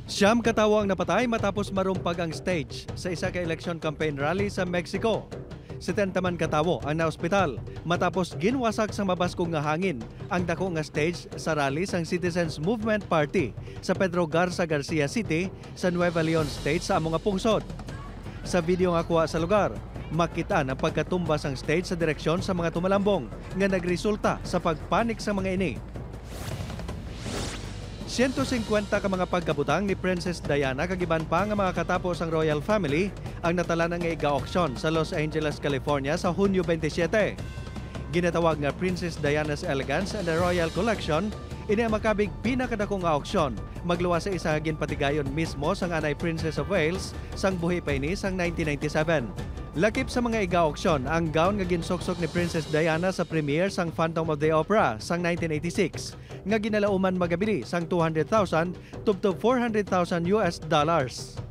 Siyam katawo ang napatay matapos marumpag ang stage sa isa ka election campaign rally sa Mexico. 70 man katawo ang naospital matapos ginwasak sa mabaskog nga hangin ang dako nga stage sa rally sang Citizens Movement Party sa Pedro Garza Garcia City sa Nueva Leon State sa among nga pungsod. Sa video nga kuha sa lugar, makita ang pagkatumba sang stage sa direksyon sa mga tumalambong nga nagresulta sa pagpanik sa mga ini. 150 ka mga pagkabutang ni Princess Diana kagiban pa nga mga katapos ang royal family ang natala nga iga-auction sa Los Angeles, California sa Hunyo 27. Ginatawag nga Princess Diana's Elegance and the Royal Collection, ini ang makabig pinakadakong nga auction magluwas sa isa ginpatigayon mismo sang anay Princess of Wales sang buhi pa ini sang 1997. Lakip sa mga iga-auction ang gown nga ginsoksok ni Princess Diana sa premiere sang Phantom of the Opera sang 1986 nga ginalauman magabili sang $200,000 to $400,000.